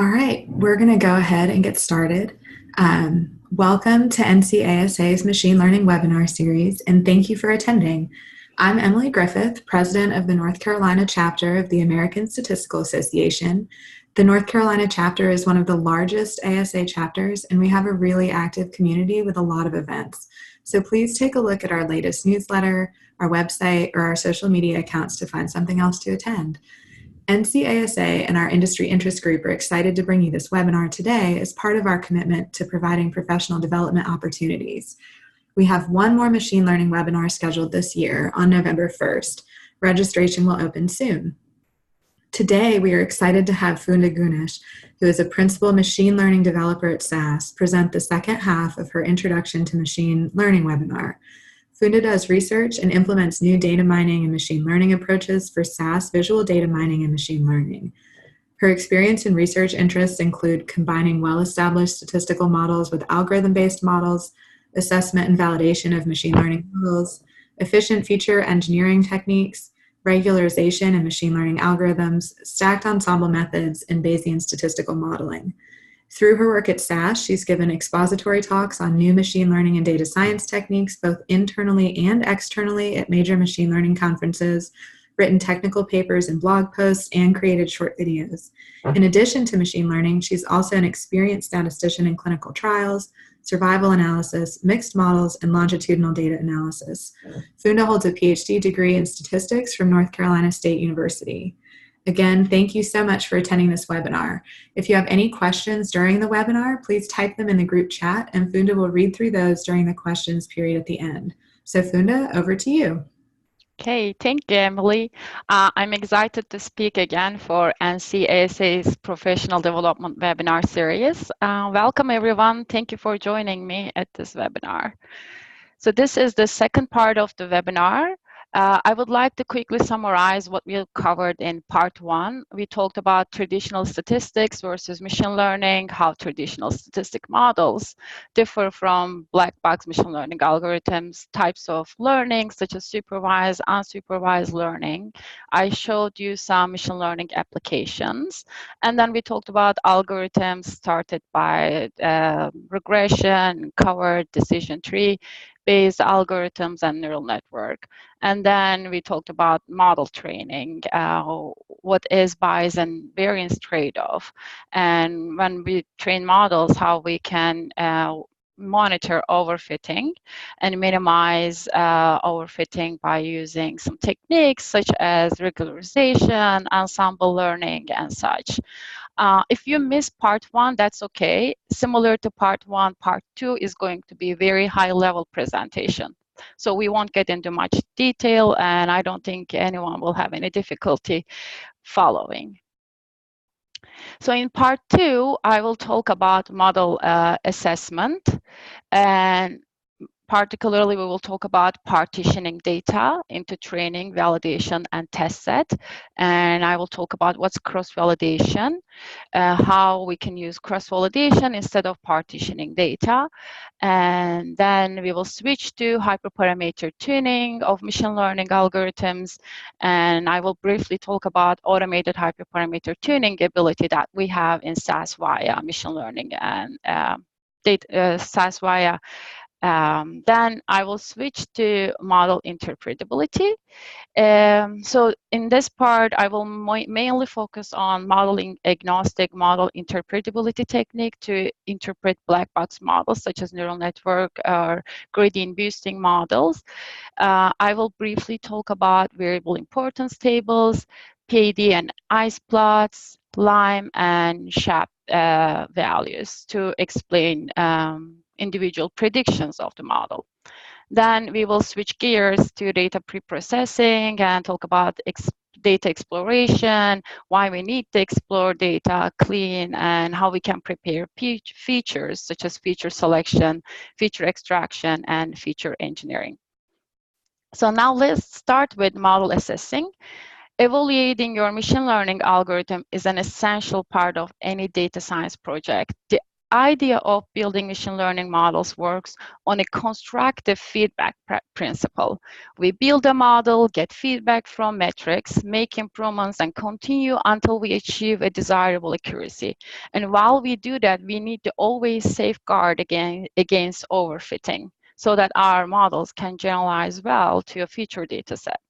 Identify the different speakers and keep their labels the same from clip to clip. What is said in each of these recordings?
Speaker 1: All right, we're going to go ahead and get started. Welcome to NCASA's Machine Learning webinar series, and thank you for attending. I'm Emily Griffith, President of the North Carolina chapter of the American Statistical Association. The North Carolina chapter is one of the largest ASA chapters, and we have a really active community with a lot of events. So please take a look at our latest newsletter, our website, or our social media accounts to find something else to attend. NCASA and our industry interest group are excited to bring you this webinar today as part of our commitment to providing professional development opportunities. We have one more machine learning webinar scheduled this year on November 1st. Registration will open soon. Today, we are excited to have Funda Gunes, who is a principal machine learning developer at SAS, present the second half of her Introduction to Machine Learning webinar. Funda does research and implements new data mining and machine learning approaches for SAS visual data mining and machine learning. Her experience and research interests include combining well-established statistical models with algorithm-based models, assessment and validation of machine learning models, efficient feature engineering techniques, regularization and machine learning algorithms, stacked ensemble methods, and Bayesian statistical modeling. Through her work at SAS, she's given expository talks on new machine learning and data science techniques, both internally and externally at major machine learning conferences, written technical papers and blog posts, and created short videos. In addition to machine learning, she's also an experienced statistician in clinical trials, survival analysis, mixed models, and longitudinal data analysis. Funda holds a PhD degree in statistics from North Carolina State University. Again, thank you so much for attending this webinar. If you have any questions during the webinar, please type them in the group chat, and Funda will read through those during the questions period at the end. So Funda, over to you.
Speaker 2: Okay, thank you, Emily. I'm excited to speak again for NCASA's Professional Development Webinar Series. Welcome, everyone. Thank you for joining me at this webinar. So this is the second part of the webinar. I would like to quickly summarize what we covered in part one. We talked about traditional statistics versus machine learning, how traditional statistic models differ from black box machine learning algorithms, types of learning such as supervised, unsupervised learning. I showed you some machine learning applications. And then we talked about algorithms started by regression, covered decision tree, based algorithms and neural network. And then we talked about model training, what is bias and variance trade-off. And when we train models, how we can monitor overfitting and minimize overfitting by using some techniques such as regularization, ensemble learning, and such. If you miss part one, that's okay. Similar to part one, part two is going to be a very high-level presentation. So we won't get into much detail, and I don't think anyone will have any difficulty following. So in part two, I will talk about model assessment, and particularly, we will talk about partitioning data into training, validation, and test set. And I will talk about what's cross-validation, how we can use cross-validation instead of partitioning data. And then we will switch to hyperparameter tuning of machine learning algorithms. And I will briefly talk about automated hyperparameter tuning ability that we have in SAS via machine learning and SAS via then I will switch to model interpretability. So in this part, I will mainly focus on modeling agnostic model interpretability technique to interpret black box models such as neural network or gradient boosting models. I will briefly talk about variable importance tables, PAD and ICE plots, LIME, and SHAP values to explain individual predictions of the model. Then we will switch gears to data pre-processing and talk about data exploration, why we need to explore data, clean, and how we can prepare features such as feature selection, feature extraction, and feature engineering. So now let's start with model assessing. Evaluating your machine learning algorithm is an essential part of any data science project. The idea of building machine learning models works on a constructive feedback principle. We build a model, get feedback from metrics, make improvements, and continue until we achieve a desirable accuracy. And while we do that, we need to always safeguard against overfitting so that our models can generalize well to a future data set.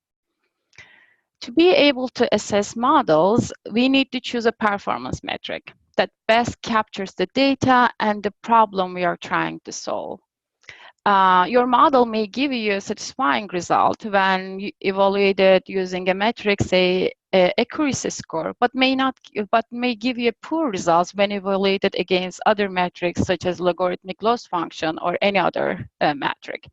Speaker 2: To be able to assess models, we need to choose a performance metric that best captures the data and the problem we are trying to solve. Your model may give you a satisfying result when you evaluate it using a metric, say accuracy score, but may give you poor results when evaluated against other metrics such as logarithmic loss function or any other metric.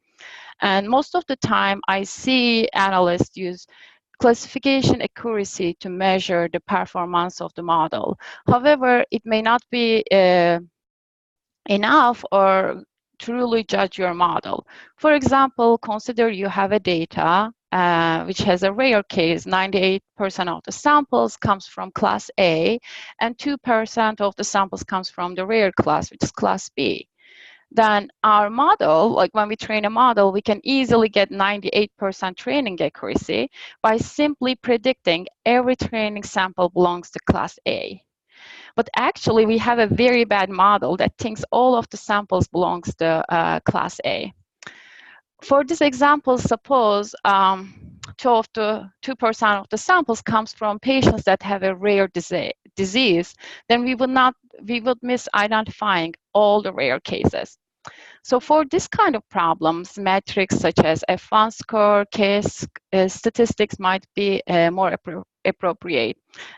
Speaker 2: And most of the time, I see analysts use classification accuracy to measure the performance of the model. However, it may not be enough or truly judge your model. For example, consider you have a data which has a rare case. 98% of the samples comes from class A and 2% of the samples comes from the rare class, which is class B. Then our model, like when we train a model, we can easily get 98% training accuracy by simply predicting every training sample belongs to class A. But actually, we have a very bad model that thinks all of the samples belongs to class A. For this example, suppose 2% of the samples comes from patients that have a rare disease, then we would miss identifying all the rare cases. So for this kind of problems, metrics such as F1 score, case statistics might be more appropriate.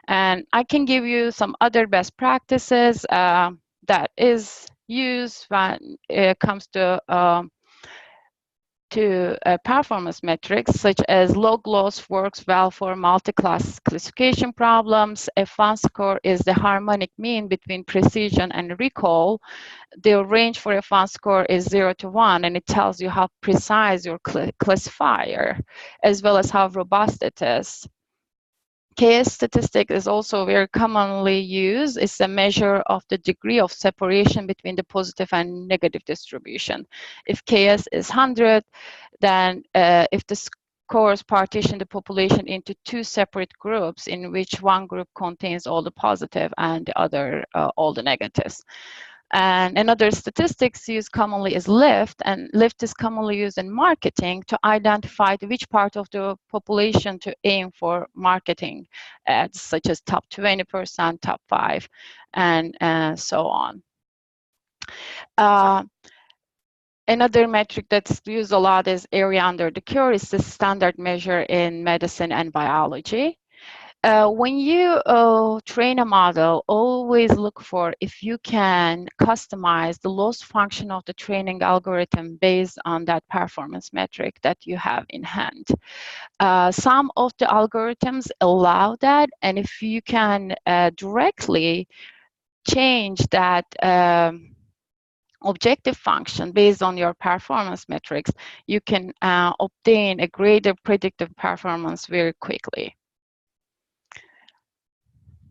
Speaker 2: And I can give you some other best practices that is used when it comes to performance metrics, such as log loss works well for multi-class classification problems. F1 score is the harmonic mean between precision and recall. The range for F1 score is 0 to 1, and it tells you how precise your classifier, as well as how robust it is. KS statistic is also very commonly used. It's a measure of the degree of separation between the positive and negative distribution. If KS is 100, then if the scores partition the population into two separate groups in which one group contains all the positive and the other all the negatives. And another statistics used commonly is lift, and lift is commonly used in marketing to identify which part of the population to aim for marketing ads, such as top 20%, top 5, and so on. Another metric that's used a lot is area under the curve. It's the standard measure in medicine and biology. When you train a model, always look for if you can customize the loss function of the training algorithm based on that performance metric that you have in hand. Some of the algorithms allow that, and if you can directly change that objective function based on your performance metrics, you can obtain a greater predictive performance very quickly.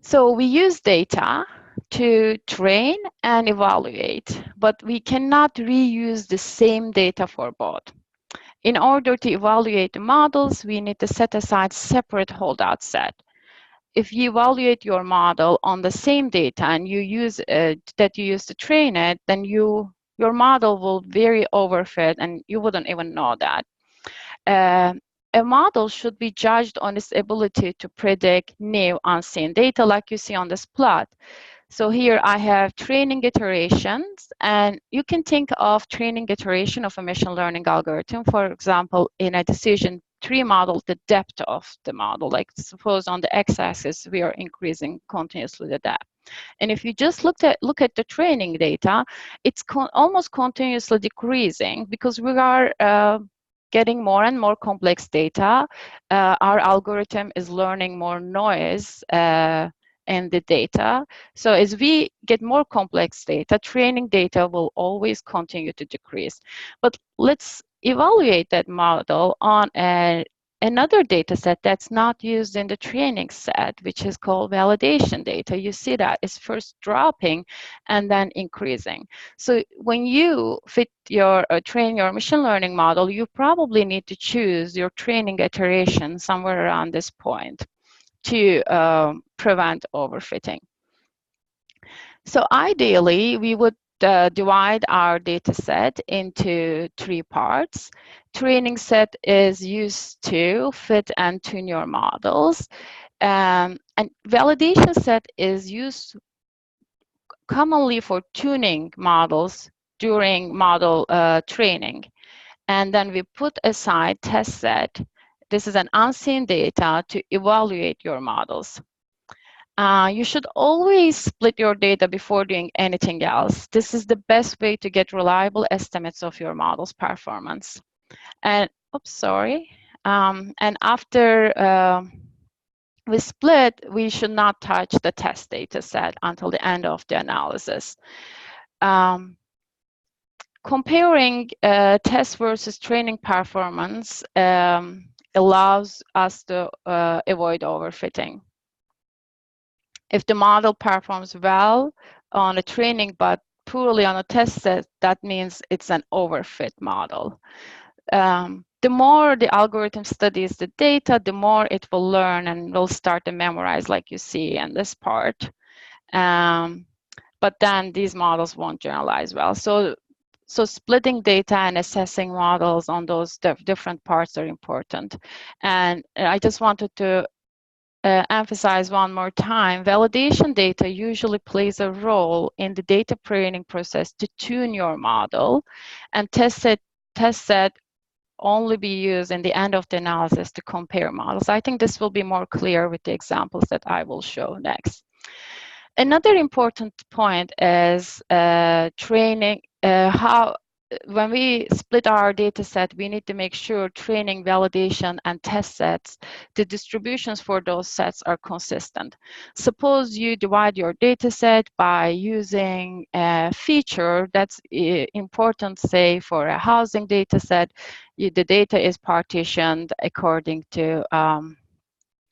Speaker 2: So we use data to train and evaluate, but we cannot reuse the same data for both. In order to evaluate the models, we need to set aside separate holdout set. If you evaluate your model on the same data and you use that you use to train it, then your model will very overfit and you wouldn't even know that. A model should be judged on its ability to predict new unseen data like you see on this plot. So here I have training iterations, and you can think of training iteration of a machine learning algorithm. For example, in a decision tree model, the depth of the model, like suppose on the x-axis, we are increasing continuously the depth. And if you just look at the training data, it's almost continuously decreasing because we are getting more and more complex data. Our algorithm is learning more noise in the data. So as we get more complex data, training data will always continue to decrease. But let's evaluate that model on a another data set that's not used in the training set, which is called validation data. You see that it's first dropping and then increasing. So when you fit your train your machine learning model, you probably need to choose your training iteration somewhere around this point to prevent overfitting. So ideally, we would divide our data set into 3 parts. Training set is used to fit and tune your models. And validation set is used commonly for tuning models during model training. And then we put aside test set. This is an unseen data to evaluate your models. You should always split your data before doing anything else. This is the best way to get reliable estimates of your model's performance. And, oops, sorry. And after we split, we should not touch the test data set until the end of the analysis. Comparing test versus training performance allows us to avoid overfitting. If the model performs well on a training but poorly on a test set, that means it's an overfit model. The more the algorithm studies the data, the more it will learn and will start to memorize, like you see in this part. But then these models won't generalize well. So splitting data and assessing models on those different parts are important. And I just wanted to emphasize one more time, validation data usually plays a role in the data training process to tune your model, and test set only be used in the end of the analysis to compare models. I think this will be more clear with the examples that I will show next. Another important point is training, when we split our data set, we need to make sure training, validation, and test sets, the distributions for those sets are consistent. Suppose you divide your data set by using a feature that's important, say, for a housing data set, the data is partitioned according to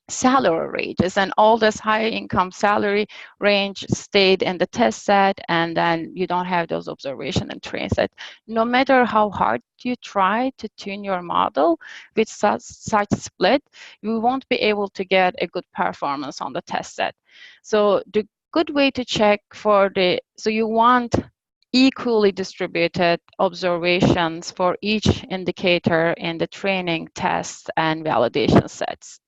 Speaker 2: salary ranges, and all this high income salary range stayed in the test set, and then you don't have those observation and train set. No matter how hard you try to tune your model with such split, you won't be able to get a good performance on the test set. So the good way to check so you want equally distributed observations for each indicator in the training, test, and validation sets.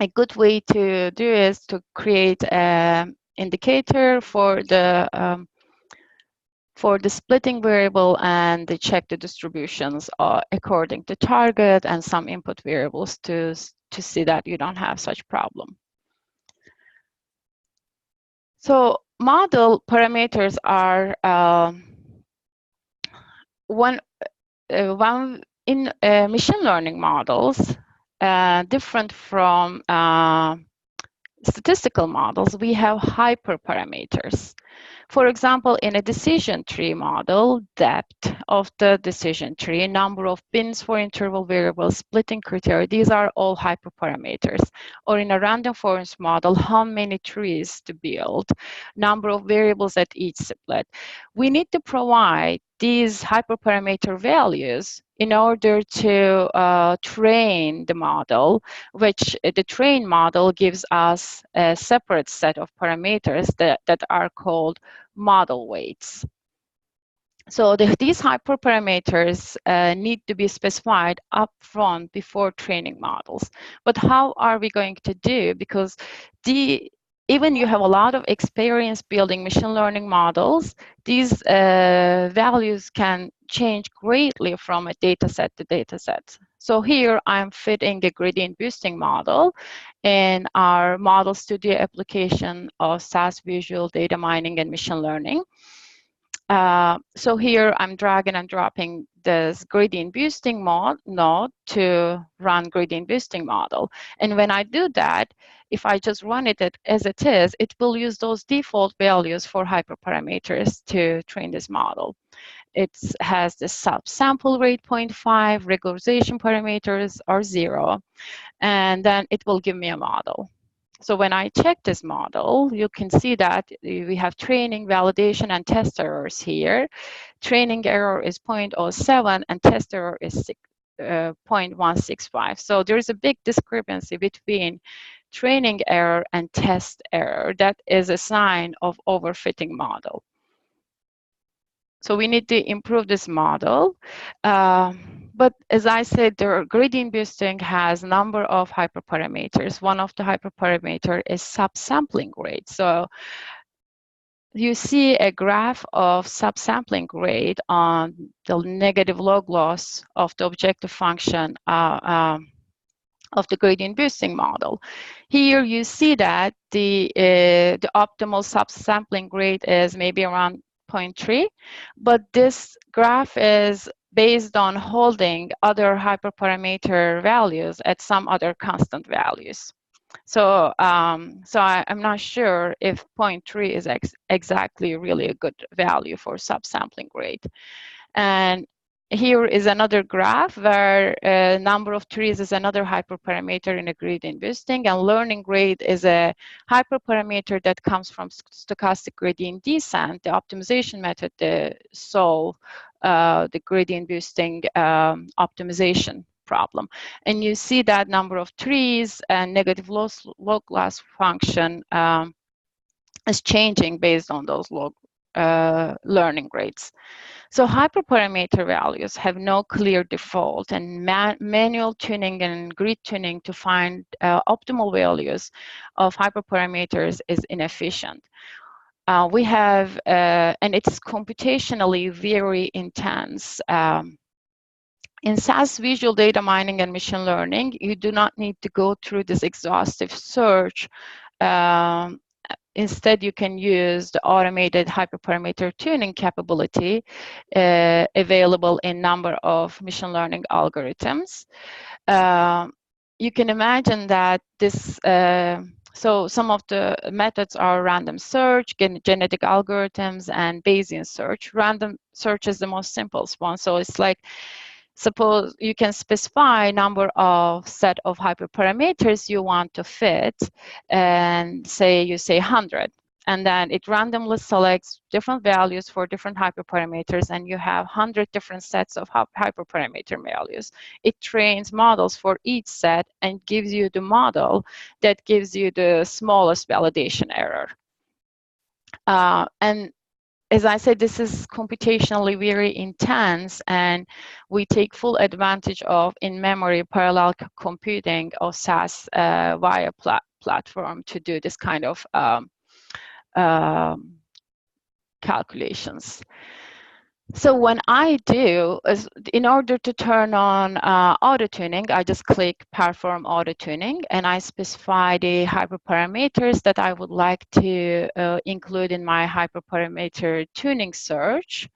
Speaker 2: A good way to do is to create an indicator for the splitting variable and check the distributions according to target and some input variables to see that you don't have such problem. So model parameters are one in machine learning models. Different from statistical models, we have hyperparameters. For example, in a decision tree model, depth of the decision tree, number of bins for interval variables, splitting criteria, these are all hyperparameters. Or in a random forest model, how many trees to build, number of variables at each split. We need to provide these hyperparameter values in order to train the model, which the trained model gives us a separate set of parameters that are called model weights. So these hyperparameters need to be specified upfront before training models. But how are we going to do? Because even you have a lot of experience building machine learning models, these values can change greatly from a data set to data set. So here I'm fitting the gradient boosting model in our Model Studio application of SAS Visual Data Mining and Machine Learning. So here I'm dragging and dropping this gradient boosting node to run gradient boosting model. And when I do that, if I just run it as it is, it will use those default values for hyperparameters to train this model. It has the subsample rate 0.5, regularization parameters are 0, and then it will give me a model. So when I check this model, you can see that we have training, validation, and test errors here. Training error is 0.07 and test error is 0.165. So there is a big discrepancy between training error and test error. That is a sign of overfitting model. So we need to improve this model. But as I said, the gradient boosting has a number of hyperparameters. One of the hyperparameter is subsampling rate. So you see a graph of subsampling rate on the negative log loss of the objective function of the gradient boosting model. Here you see that the optimal subsampling rate is maybe around 0.3, but this graph is based on holding other hyperparameter values at some other constant values. So, I'm not sure if 0.3 is exactly really a good value for subsampling rate. And here is another graph where number of trees is another hyperparameter in a gradient boosting, and learning rate is a hyperparameter that comes from stochastic gradient descent, the optimization method to solve the gradient boosting optimization problem. And you see that number of trees and negative log loss function is changing based on those log learning rates. So hyperparameter values have no clear default, and manual tuning and grid tuning to find optimal values of hyperparameters is inefficient. We have, and it's computationally very intense. In SAS visual data mining and machine learning, you do not need to go through this exhaustive search. Instead, you can use the automated hyperparameter tuning capability available in number of machine learning algorithms. You can imagine that this, so some of the methods are random search, genetic algorithms, and Bayesian search. Random search is the most simplest one. So it's like, suppose you can specify a number of set of hyperparameters you want to fit, and you say 100, and then it randomly selects different values for different hyperparameters, and you have 100 different sets of hyperparameter values. It trains models for each set and gives you the model that gives you the smallest validation error. And as I said, this is computationally very intense, and we take full advantage of in-memory parallel computing of SAS via platform to do this kind of calculations. So when I do, in order to turn on auto-tuning, I just click perform auto-tuning, and I specify the hyperparameters that I would like to include in my hyperparameter tuning search.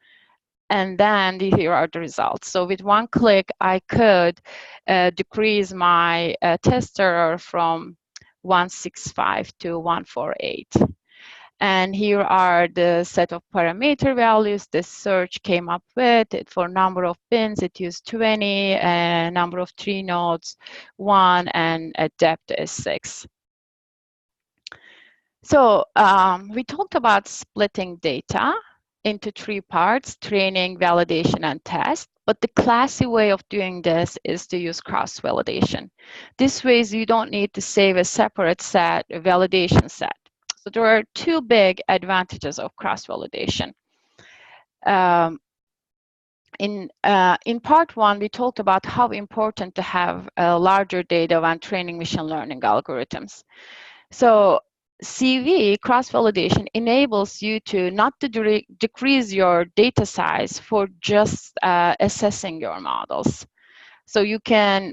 Speaker 2: And then here are the results. So with one click, I could decrease my test error from 165 to 148. And here are the set of parameter values this search came up with. For number of bins, it used 20, number of tree nodes, 1, and a depth is 6. So we talked about splitting data into 3 parts: training, validation, and test. But the classy way of doing this is to use cross-validation. This way, you don't need to save a separate set, a validation set. So there are 2 big advantages of cross-validation. In part 1, we talked about how important to have larger data when training machine learning algorithms. So CV, cross-validation, enables you to not to decrease your data size for just assessing your models. So you can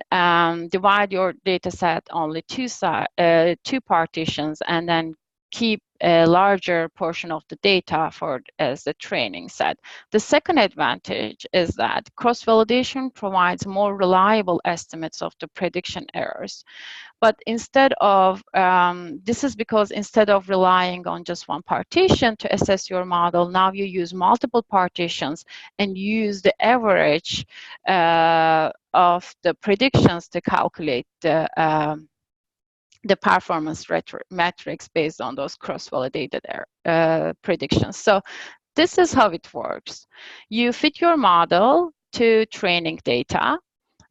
Speaker 2: divide your data set only 2 partitions, and then keep a larger portion of the data as the training set. The second advantage is that cross-validation provides more reliable estimates of the prediction errors. But instead of, this is because instead of relying on just one partition to assess your model, now you use multiple partitions and use the average of the predictions to calculate the performance metrics based on those cross-validated predictions. So this is how it works. You fit your model to training data.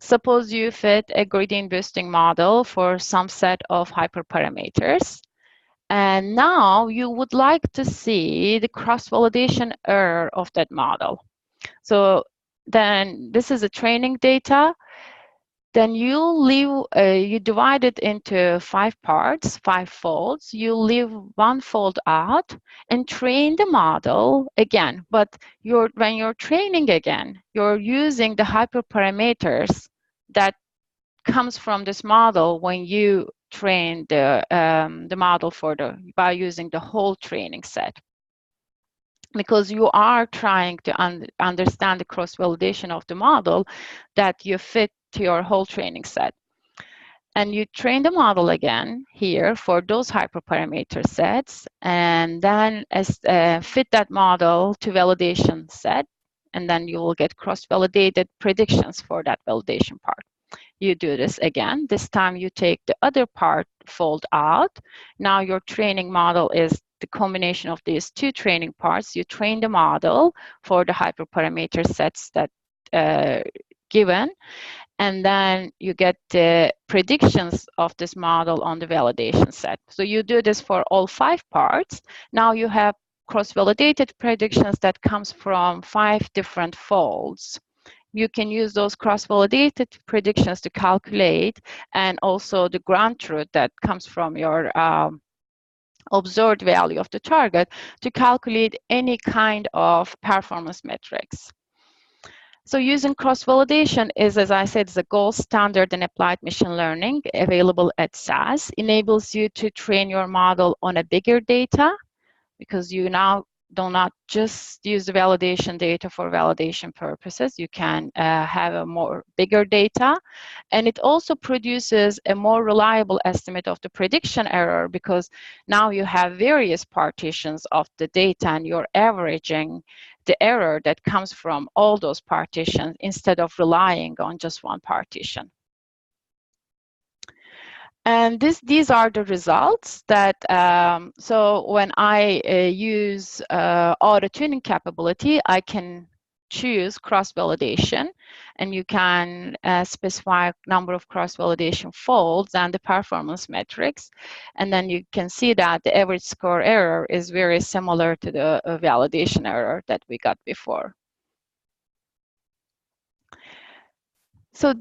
Speaker 2: Suppose you fit a gradient boosting model for some set of hyperparameters. And now you would like to see the cross-validation error of that model. So then this is a training data. Then you divide it into 5 parts, 5 folds. You leave 1 fold out and train the model again. But when you're training again, you're using the hyperparameters that comes from this model when you train the model by using the whole training set. Because you are trying to understand the cross-validation of the model that you fit to your whole training set. And you train the model again here for those hyperparameter sets, and then fit that model to validation set, and then you will get cross-validated predictions for that validation part. You do this again. This time you take the other part fold out. Now your training model is the combination of these 2 training parts. You train the model for the hyperparameter sets that given, and then you get the predictions of this model on the validation set. So you do this for all 5 parts. Now you have cross-validated predictions that comes from 5 different folds. You can use those cross-validated predictions to calculate, and also the ground truth that comes from your observed value of the target to calculate any kind of performance metrics. So using cross-validation is, as I said, is a gold standard in applied machine learning available at SAS. Enables you to train your model on a bigger data, because you now do not just use the validation data for validation purposes. You can have a more bigger data. And it also produces a more reliable estimate of the prediction error, because now you have various partitions of the data and you're averaging the error that comes from all those partitions instead of relying on just one partition. And these are the results that, so when I use auto-tuning capability, I can choose cross-validation, and you can specify number of cross-validation folds and the performance metrics. And then you can see that the average score error is very similar to the validation error that we got before. So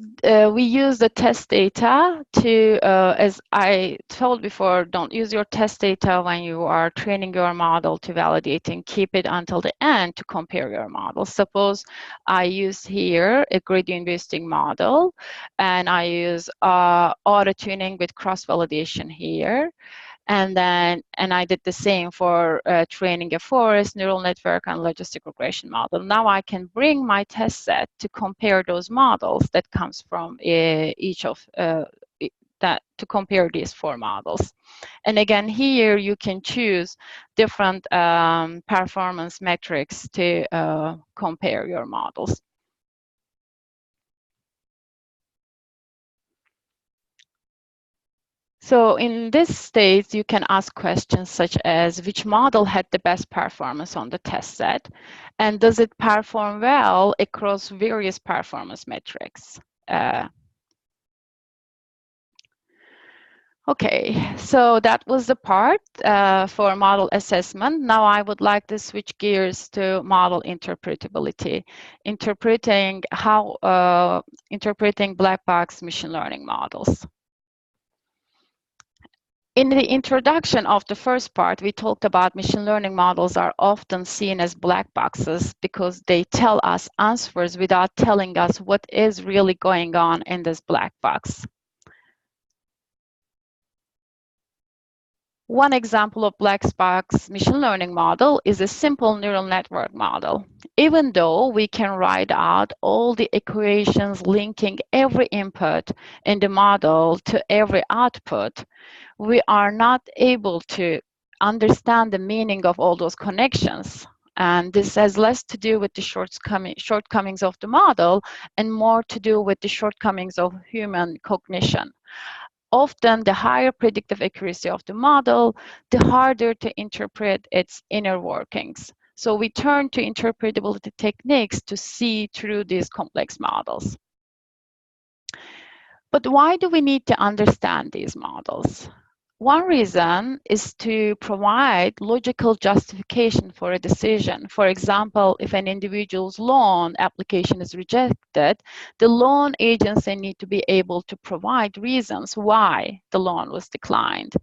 Speaker 2: we use the test data to, as I told before, don't use your test data when you are training your model to validate, and keep it until the end to compare your model. Suppose I use here a gradient boosting model, and I use auto-tuning with cross-validation here. And I did the same for training a forest neural network and logistic regression model. Now I can bring my test set to compare those models that comes from each of that, to compare these 4 models. And again, here you can choose different performance metrics to compare your models. So in this stage, you can ask questions such as, which model had the best performance on the test set? And does it perform well across various performance metrics? Okay, so that was the part for model assessment. Now I would like to switch gears to model interpretability, interpreting black box machine learning models. In the introduction of the first part, we talked about machine learning models are often seen as black boxes because they tell us answers without telling us what is really going on in this black box. One example of black box machine learning model is a simple neural network model. Even though we can write out all the equations linking every input in the model to every output, we are not able to understand the meaning of all those connections. And this has less to do with the shortcomings of the model and more to do with the shortcomings of human cognition. Often, the higher predictive accuracy of the model, the harder to interpret its inner workings. So we turn to interpretability techniques to see through these complex models. But why do we need to understand these models? One reason is to provide logical justification for a decision. For example, if an individual's loan application is rejected, the loan agency need to be able to provide reasons why the loan was declined.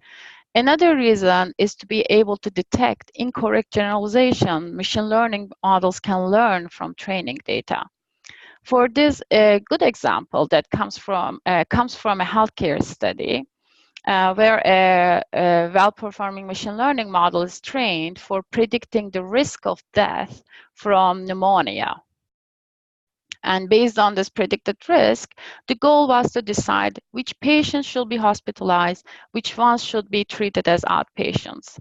Speaker 2: Another reason is to be able to detect incorrect generalization. Machine learning models can learn from training data. For this, a good example that comes from a healthcare study where a well-performing machine learning model is trained for predicting the risk of death from pneumonia. And based on this predicted risk, the goal was to decide which patients should be hospitalized, which ones should be treated as outpatients.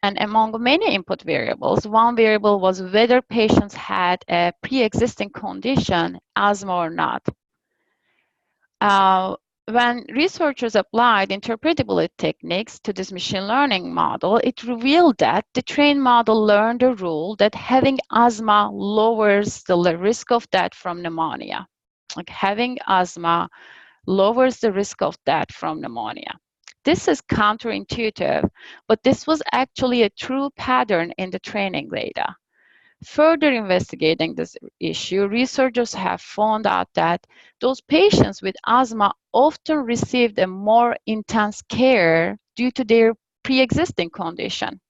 Speaker 2: And among many input variables, one variable was whether patients had a pre-existing condition, asthma or not. When researchers applied interpretability techniques to this machine learning model, it revealed that the trained model learned a rule that having asthma lowers the risk of death from pneumonia. Like having asthma lowers the risk of death from pneumonia. This is counterintuitive, but this was actually a true pattern in the training data. Further investigating this issue, researchers have found out that those patients with asthma often received a more intense care due to their pre-existing condition.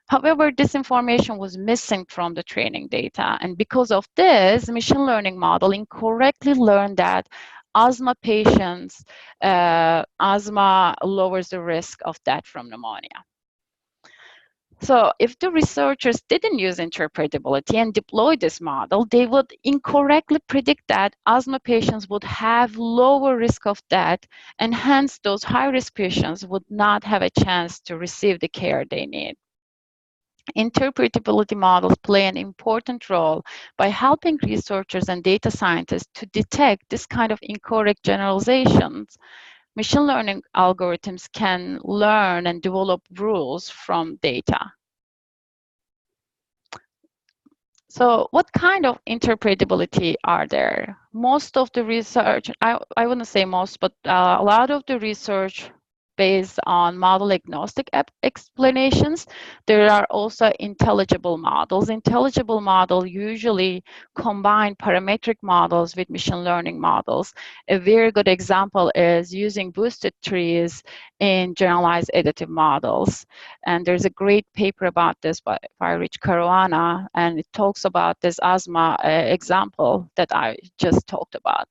Speaker 2: However, this information was missing from the training data, and because of this, machine learning model incorrectly learned that asthma patients, asthma lowers the risk of death from pneumonia. So if the researchers didn't use interpretability and deploy this model, they would incorrectly predict that asthma patients would have lower risk of death, and hence those high-risk patients would not have a chance to receive the care they need. Interpretability models play an important role by helping researchers and data scientists to detect this kind of incorrect generalizations. Machine learning algorithms can learn and develop rules from data. So what kind of interpretability are there? Most of the research, I wouldn't say most, but a lot of the research based on model-agnostic explanations. There are also intelligible models. Intelligible models usually combine parametric models with machine learning models. A very good example is using boosted trees in generalized additive models. And there's a great paper about this by Rich Caruana, and it talks about this asthma example that I just talked about.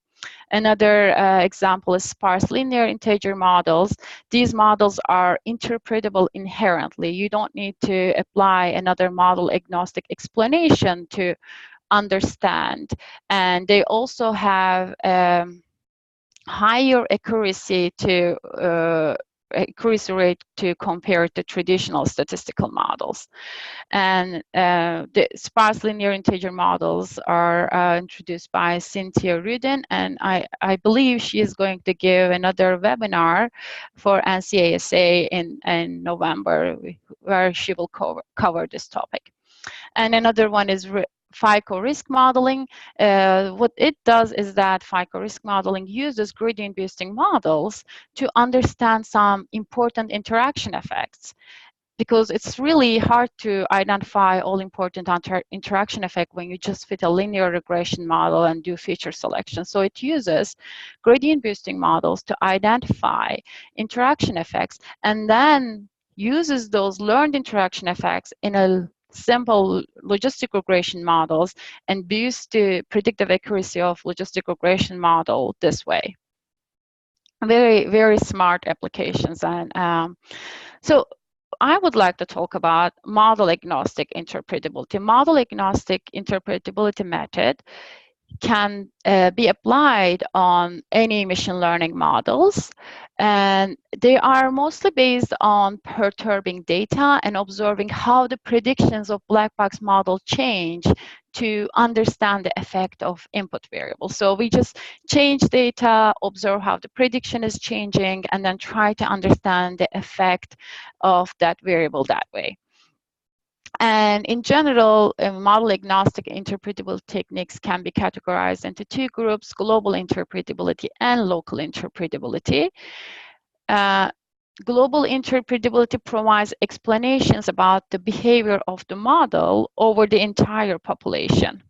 Speaker 2: Another example is sparse linear integer models. These models are interpretable inherently. You don't need to apply another model agnostic explanation to understand. And they also have higher accuracy rate to compare to traditional statistical models. And the sparse linear integer models are introduced by Cynthia Rudin, and I believe she is going to give another webinar for NCASA in November, where she will cover this topic. And another one is FICO risk modeling. What it does is that FICO risk modeling uses gradient boosting models to understand some important interaction effects, because it's really hard to identify all important interaction effect when you just fit a linear regression model and do feature selection. So it uses gradient boosting models to identify interaction effects and then uses those learned interaction effects in a simple logistic regression models and boosts the predictive accuracy of logistic regression model this way. Very, very smart applications. And so I would like to talk about model-agnostic interpretability. Model-agnostic interpretability method can be applied on any machine learning models, and they are mostly based on perturbing data and observing how the predictions of black box model change to understand the effect of input variables. So we just change data, observe how the prediction is changing, and then try to understand the effect of that variable that way. And in general, model-agnostic interpretable techniques can be categorized into two groups: global interpretability and local interpretability. Global interpretability provides explanations about the behavior of the model over the entire population.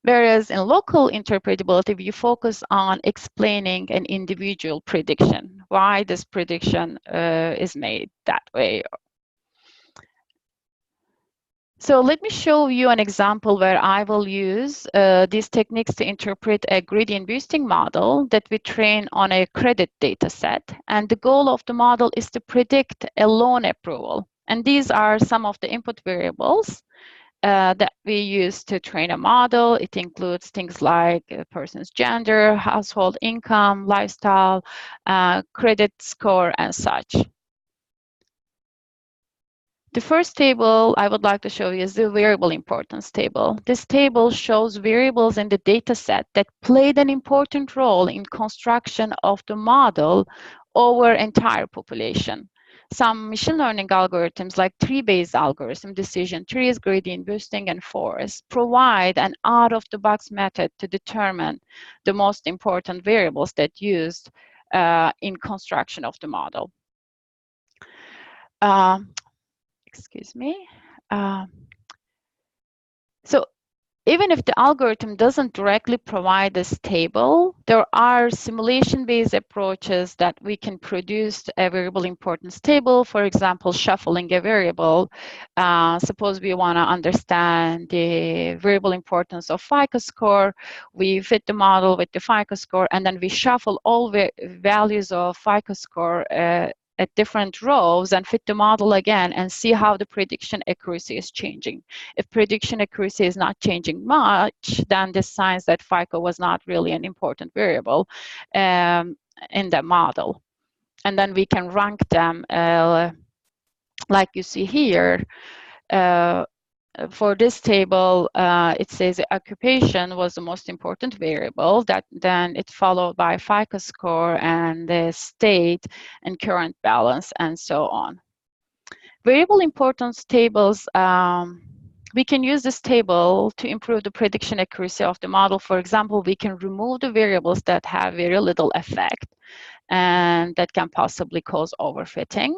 Speaker 2: Whereas in local interpretability, we focus on explaining an individual prediction, why this prediction is made that way. So let me show you an example where I will use these techniques to interpret a gradient boosting model that we train on a credit data set. And the goal of the model is to predict a loan approval. And these are some of the input variables that we use to train a model. It includes things like a person's gender, household income, lifestyle, credit score, and such. The first table I would like to show you is the variable importance table. This table shows variables in the data set that played an important role in construction of the model over entire population. Some machine learning algorithms like tree-based algorithm, decision trees, gradient boosting, and forests provide an out-of-the-box method to determine the most important variables that used in construction of the model. Excuse me. So even if the algorithm doesn't directly provide this table, there are simulation-based approaches that we can produce a variable importance table. For example, shuffling a variable. Suppose we want to understand the variable importance of FICO score. We fit the model with the FICO score, and then we shuffle all the values of FICO score at different rows and fit the model again and see how the prediction accuracy is changing. If prediction accuracy is not changing much, then this signs that FICO was not really an important variable in the model. And then we can rank them like you see here. For this table, it says occupation was the most important variable. Then it's followed by FICO score and the state and current balance and so on. Variable importance tables, we can use this table to improve the prediction accuracy of the model. For example, we can remove the variables that have very little effect and that can possibly cause overfitting.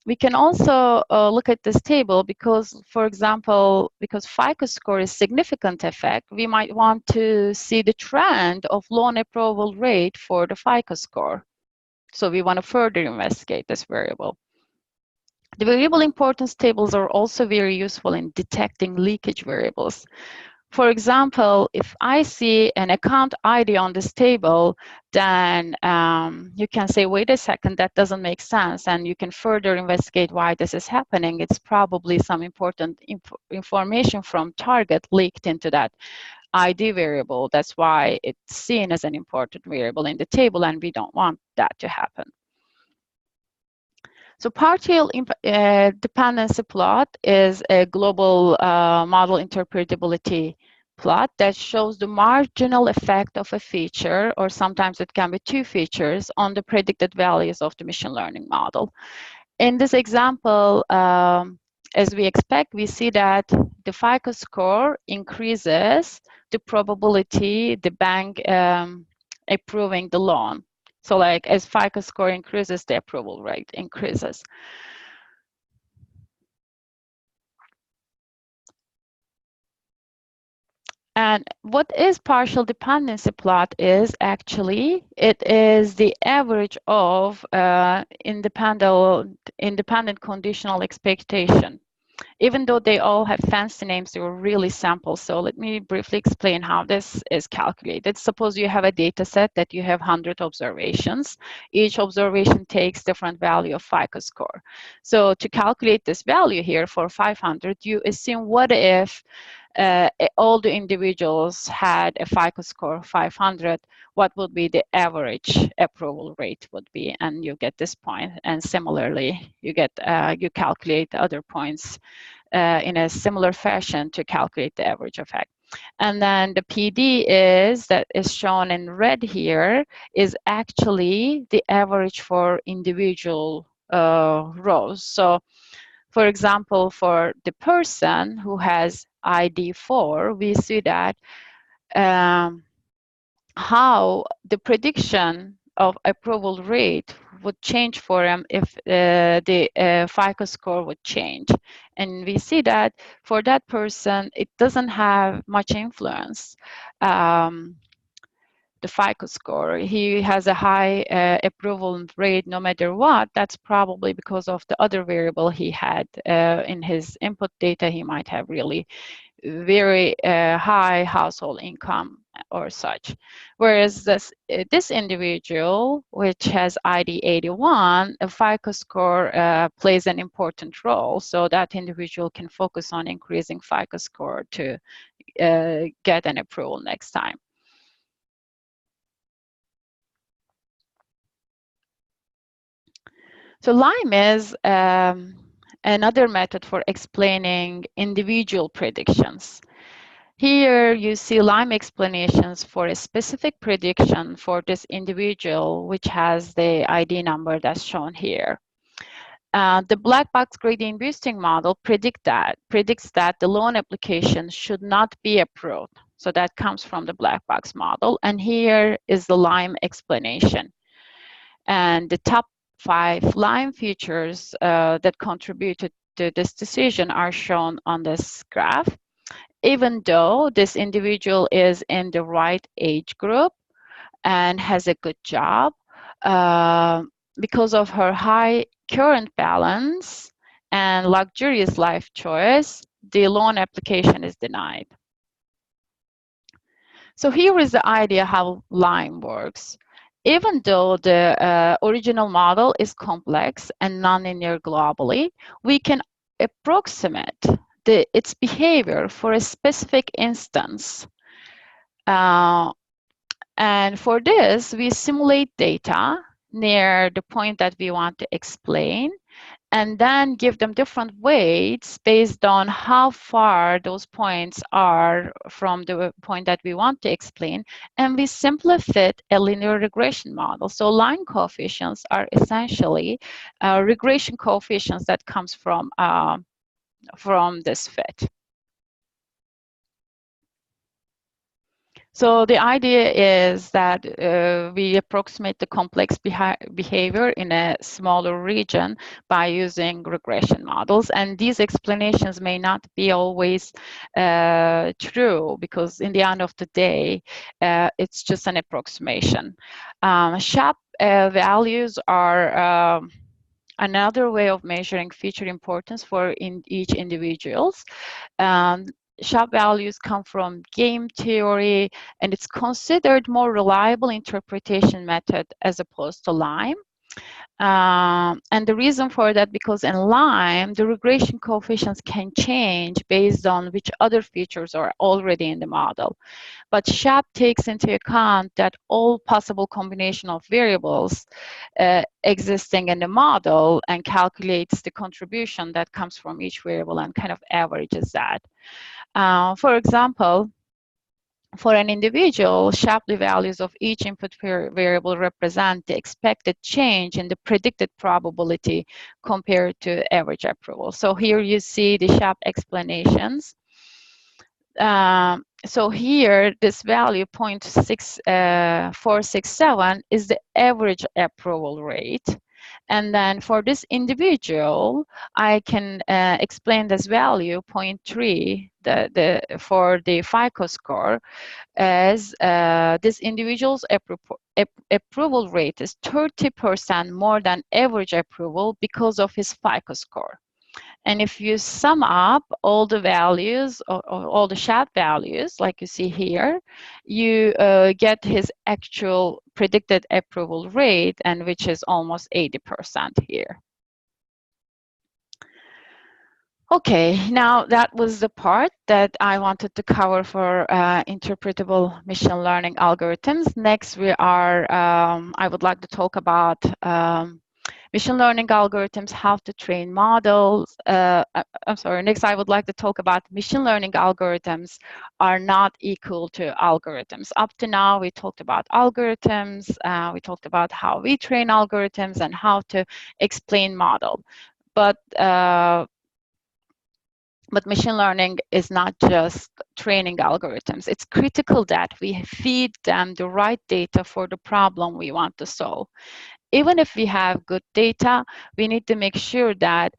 Speaker 2: We can also look at this table because, for example, because FICO score is significant effect, we might want to see the trend of loan approval rate for the FICO score. So we want to further investigate this variable. The variable importance tables are also very useful in detecting leakage variables. For example, if I see an account ID on this table, then you can say, wait a second, that doesn't make sense. And you can further investigate why this is happening. It's probably some important information from target leaked into that ID variable. That's why it's seen as an important variable in the table, and we don't want that to happen. So partial dependency plot is a global model interpretability plot that shows the marginal effect of a feature, or sometimes it can be two features, on the predicted values of the machine learning model. In this example, as we expect, we see that the FICO score increases the probability the bank approving the loan. So like as FICO score increases, the approval rate increases. And what is partial dependency plot is actually, it is the average of independent conditional expectation. Even though they all have fancy names, they were really simple. So let me briefly explain how this is calculated. Suppose you have a data set that you have 100 observations. Each observation takes different value of FICO score. So to calculate this value here for 500, you assume what if all the individuals had a FICO score of 500, what would be the average approval rate would be, and you get this point. And similarly, you get you calculate the other points in a similar fashion to calculate the average effect. And then the PD that is shown in red here is actually the average for individual rows. So for example, for the person who has ID 4, we see that how the prediction of approval rate would change for him if the FICO score would change. And we see that for that person, it doesn't have much influence. The FICO score. He has a high approval rate no matter what. That's probably because of the other variable he had in his input data. He might have really very high household income or such. Whereas this individual, which has ID 81, a FICO score plays an important role. So that individual can focus on increasing FICO score to get an approval next time. So LIME is another method for explaining individual predictions. Here you see LIME explanations for a specific prediction for this individual, which has the ID number that's shown here. The black box gradient boosting model predicts that the loan application should not be approved. So that comes from the black box model. And here is the LIME explanation. And the top 5 LIME features that contributed to this decision are shown on this graph. Even though this individual is in the right age group and has a good job, because of her high current balance and luxurious life choice, the loan application is denied. So here is the idea how LIME works. Even though the original model is complex and nonlinear globally, we can approximate its behavior for a specific instance. And for this, we simulate data near the point that we want to explain, and then give them different weights based on how far those points are from the point that we want to explain. And we simply fit a linear regression model. So line coefficients are essentially regression coefficients that comes from this fit. So the idea is that we approximate the complex behavior in a smaller region by using regression models. And these explanations may not be always true, because in the end of the day, it's just an approximation. SHAP values are another way of measuring feature importance for each individuals. SHAP values come from game theory, and it's considered more reliable interpretation method as opposed to LIME. And the reason for that, because in LIME, the regression coefficients can change based on which other features are already in the model. But SHAP takes into account that all possible combination of variables existing in the model and calculates the contribution that comes from each variable and kind of averages that. For example, for an individual, SHAPLEY values of each input variable represent the expected change in the predicted probability compared to average approval. So here you see the SHAP explanations. So here, this value 0.6467 is the average approval rate. And then for this individual, I can explain this value 0.3 for the FICO score as this individual's approval rate is 30% more than average approval because of his FICO score. And if you sum up all the values, or all the SHAP values, like you see here, you get his actual predicted approval rate, and which is almost 80% here. Okay, now that was the part that I wanted to cover for interpretable machine learning algorithms. Next, I would like to talk about machine learning algorithms, how to train models. I'm sorry, next I would like to talk about machine learning algorithms are not equal to algorithms. Up to now, we talked about algorithms, we talked about how we train algorithms and how to explain model. But machine learning is not just training algorithms. It's critical that we feed them the right data for the problem we want to solve. Even if we have good data, we need to make sure that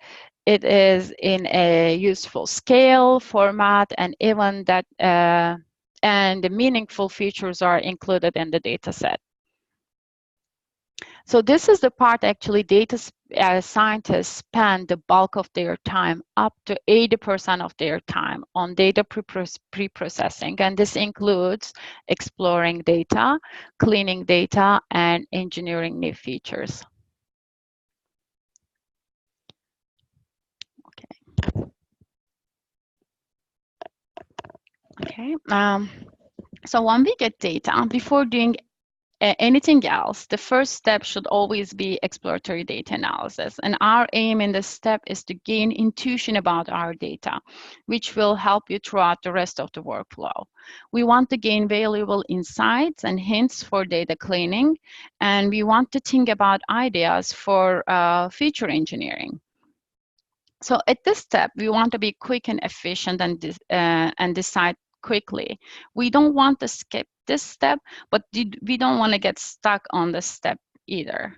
Speaker 2: it is in a useful scale, format, and even that and the meaningful features are included in the data set. So this is the part actually data scientists spend the bulk of their time, up to 80% of their time, on data pre-processing. And this includes exploring data, cleaning data, and engineering new features. Okay. So when we get data, before doing anything else, the first step should always be exploratory data analysis. And our aim in this step is to gain intuition about our data, which will help you throughout the rest of the workflow. We want to gain valuable insights and hints for data cleaning, and we want to think about ideas for feature engineering. So at this step, we want to be quick and efficient and decide quickly. We don't want to skip this step, but we don't want to get stuck on this step either.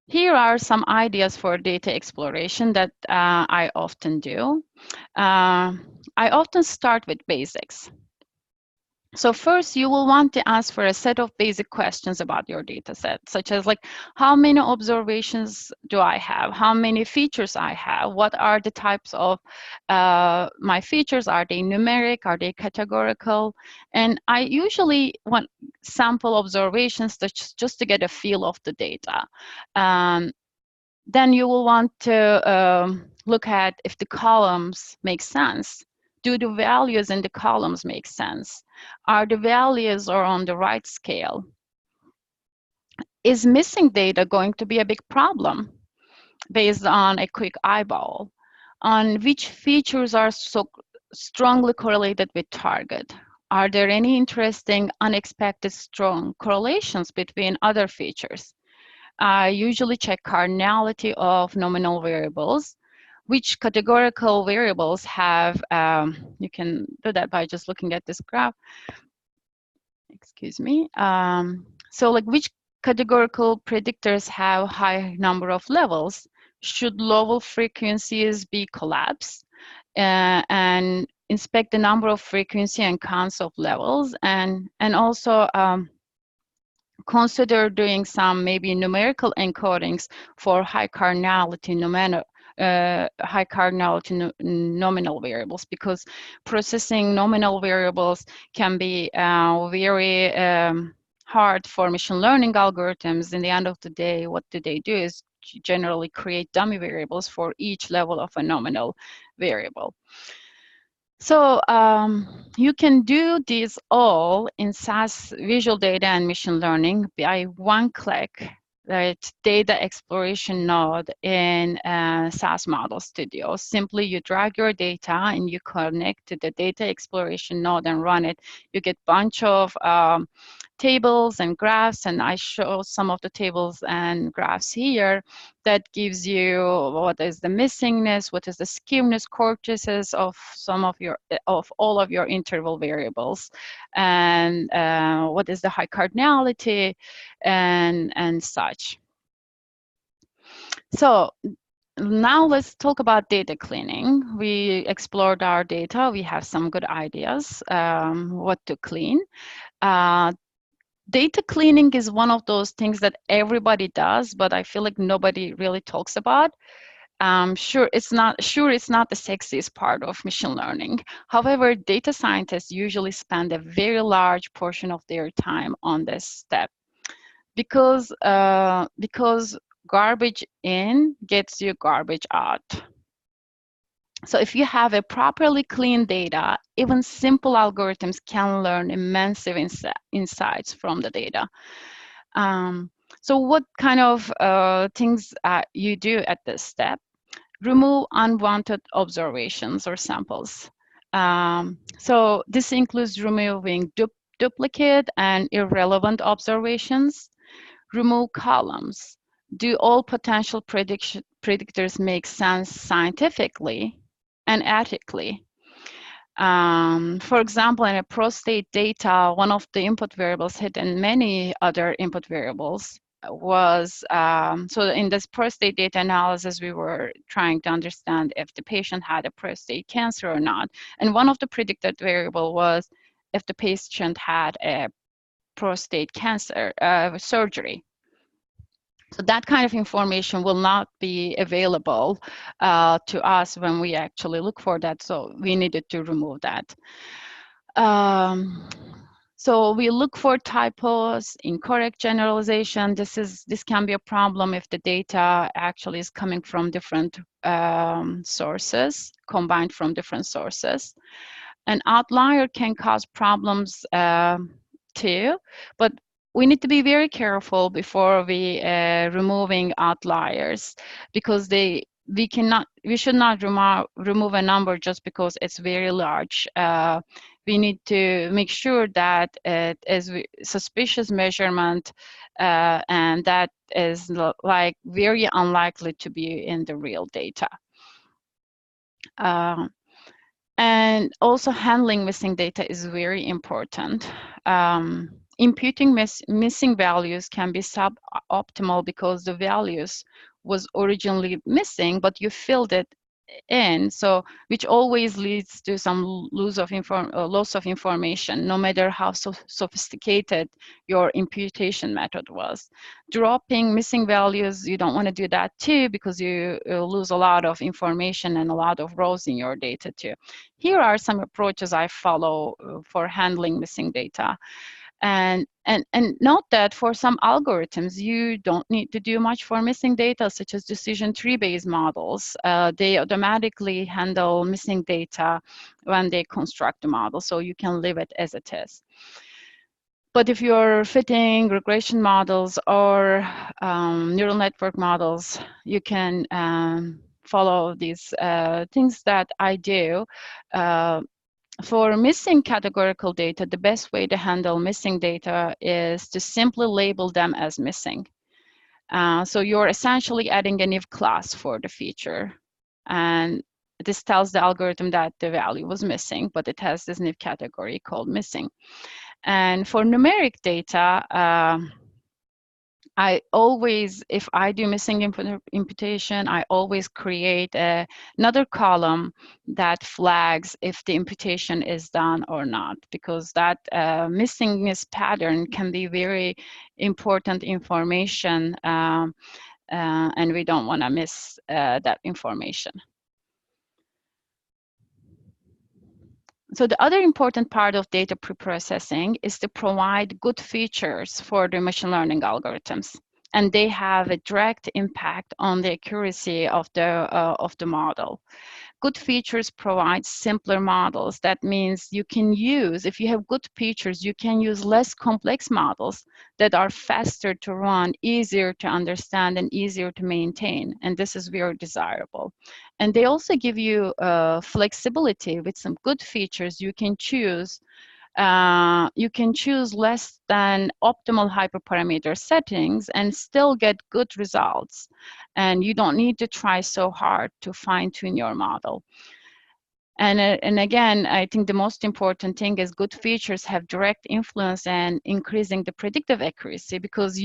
Speaker 2: Here are some ideas for data exploration that I often do. I often start with basics. So first, you will want to ask for a set of basic questions about your data set, such as like, how many observations do I have? How many features I have? What are the types of my features? Are they numeric? Are they categorical? And I usually want sample observations just to get a feel of the data. Then you will want to look at if the columns make sense. Do the values in the columns make sense? Are the values on the right scale? Is missing data going to be a big problem based on a quick eyeball? On which features are so strongly correlated with target? Are there any interesting, unexpected, strong correlations between other features? I usually check cardinality of nominal variables. Which categorical variables have, you can do that by just looking at this graph. Excuse me. So like which categorical predictors have high number of levels? Should low frequencies be collapsed? And inspect the number of frequency and counts of levels, and also consider doing some maybe numerical encodings for high cardinality nominal variables, because processing nominal variables can be very hard for machine learning algorithms. In the end of the day, what do is generally create dummy variables for each level of a nominal variable. So you can do this all in SAS Visual Data and Machine Learning by one click. Right, data exploration node in SAS Model Studio. Simply you drag your data and you connect to the data exploration node and run it. You get a bunch of tables and graphs, and I show some of the tables and graphs here that gives you what is the missingness, what is the skewness cortices of all of your interval variables, and what is the high cardinality and such. So now let's talk about data cleaning. We explored our data. We have some good ideas what to clean. Data cleaning is one of those things that everybody does, but I feel like nobody really talks about. Sure, it's not the sexiest part of machine learning. However, data scientists usually spend a very large portion of their time on this step because garbage in gets you garbage out. So if you have a properly clean data, even simple algorithms can learn immense insights from the data. So what kind of things you do at this step? Remove unwanted observations or samples. So this includes removing duplicate and irrelevant observations. Remove columns. Do all potential predictors make sense scientifically and ethically? For example, in a prostate data, one of the input variables hidden many other input variables was, so in this prostate data analysis, we were trying to understand if the patient had a prostate cancer or not. And one of the predicted variable was if the patient had a prostate cancer surgery. So that kind of information will not be available to us when we actually look for that. So we needed to remove that. So we look for typos, incorrect generalization. This can be a problem if the data actually is coming from different sources, combined from different sources. An outlier can cause problems too, but we need to be very careful before we removing outliers, because we should not remove a number just because it's very large. We need to make sure that it is suspicious measurement and that is like very unlikely to be in the real data. And also handling missing data is very important. Imputing missing values can be suboptimal because the values was originally missing, but you filled it in, so which always leads to some loss of information, no matter how sophisticated your imputation method was. Dropping missing values, you don't want to do that too, because you lose a lot of information and a lot of rows in your data too. Here are some approaches I follow for handling missing data. And note that for some algorithms, you don't need to do much for missing data, such as decision tree-based models. They automatically handle missing data when they construct the model, so you can leave it as it is. But if you're fitting regression models or neural network models, you can follow these things that I do. For missing categorical data, the best way to handle missing data is to simply label them as missing. So you're essentially adding a new class for the feature. And this tells the algorithm that the value was missing, but it has this new category called missing. And for numeric data, I always, if I do missing imputation, I always create another column that flags if the imputation is done or not, because that missingness pattern can be very important information, and we don't want to miss that information. So the other important part of data preprocessing is to provide good features for the machine learning algorithms, and they have a direct impact on the accuracy of the model. Good features provide simpler models. That means you can use, if you have good features, you can use less complex models that are faster to run, easier to understand, and easier to maintain. And this is very desirable. And they also give you flexibility. With some good features, you can choose less than optimal hyperparameter settings and still get good results. And you don't need to try so hard to fine-tune your model. And again, I think the most important thing is good features have direct influence in increasing the predictive accuracy, because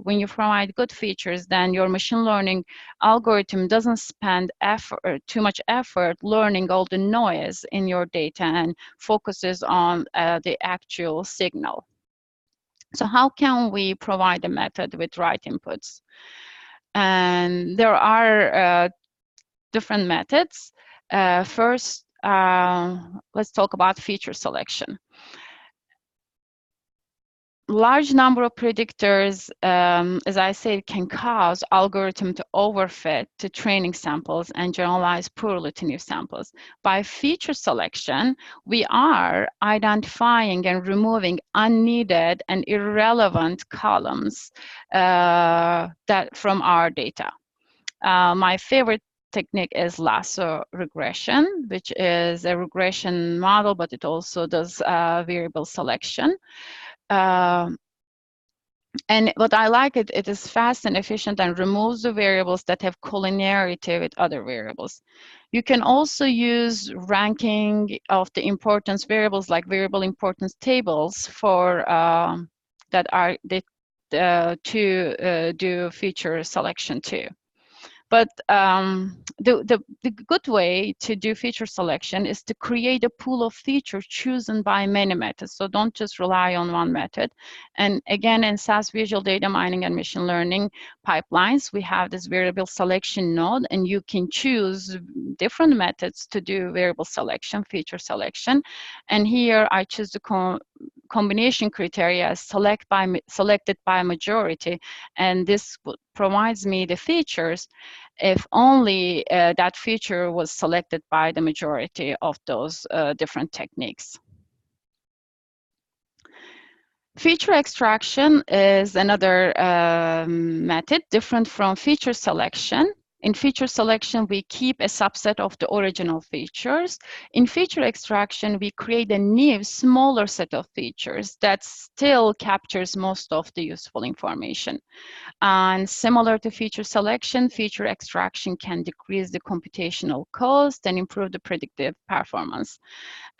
Speaker 2: when you provide good features, then your machine learning algorithm doesn't spend too much effort learning all the noise in your data and focuses on the actual signal. So how can we provide a method with right inputs? And there are different methods. First, let's talk about feature selection. Large number of predictors, as I said, can cause algorithm to overfit to training samples and generalize poorly to new samples. By feature selection, we are identifying and removing unneeded and irrelevant columns that from our data. My favorite technique is lasso regression, which is a regression model, but it also does variable selection. And what I like, it is fast and efficient and removes the variables that have collinearity with other variables. You can also use ranking of the importance variables like variable importance tables for that are to do feature selection too. But the good way to do feature selection is to create a pool of features chosen by many methods. So don't just rely on one method. And again, in SAS visual data mining and machine learning pipelines, we have this variable selection node, and you can choose different methods to do variable selection, feature selection. And here I choose the combination criteria selected by majority, and this provides me the features if only that feature was selected by the majority of those different techniques. Feature extraction is another method different from feature selection. In feature selection, we keep a subset of the original features. In feature extraction, we create a new, smaller set of features that still captures most of the useful information. And similar to feature selection, feature extraction can decrease the computational cost and improve the predictive performance.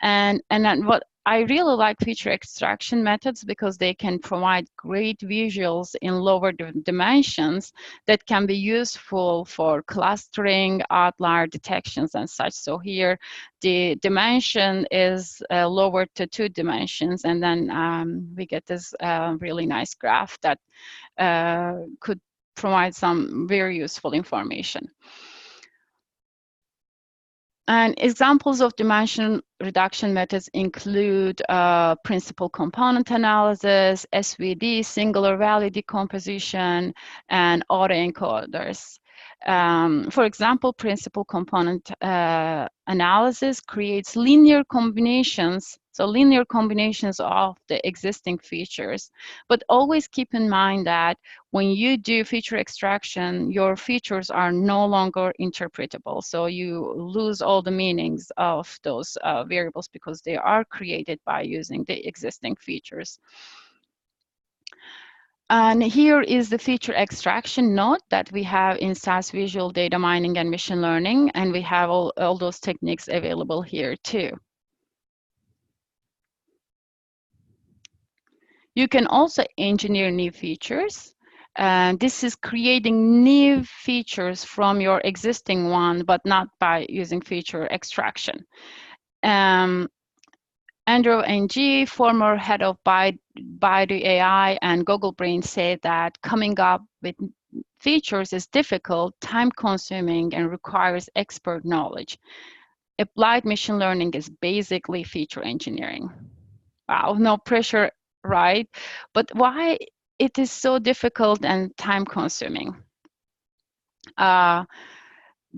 Speaker 2: And then what I really like feature extraction methods because they can provide great visuals in lower dimensions that can be useful for clustering, outlier detections, and such. So here, the dimension is lowered to 2 dimensions, and then we get this really nice graph that could provide some very useful information. And examples of dimension reduction methods include principal component analysis, SVD, singular value decomposition, and autoencoders. For example, principal component analysis creates linear combinations, so linear combinations of the existing features. But always keep in mind that when you do feature extraction, your features are no longer interpretable. So you lose all the meanings of those variables because they are created by using the existing features. And here is the feature extraction node that we have in SAS visual data mining and machine learning, and we have all those techniques available here too. You can also engineer new features. This is creating new features from your existing one, but not by using feature extraction. Andrew Ng, former head of Baidu AI and Google Brain, said that coming up with features is difficult, time-consuming, and requires expert knowledge. Applied machine learning is basically feature engineering. Wow, no pressure, right? But why it is so difficult and time-consuming?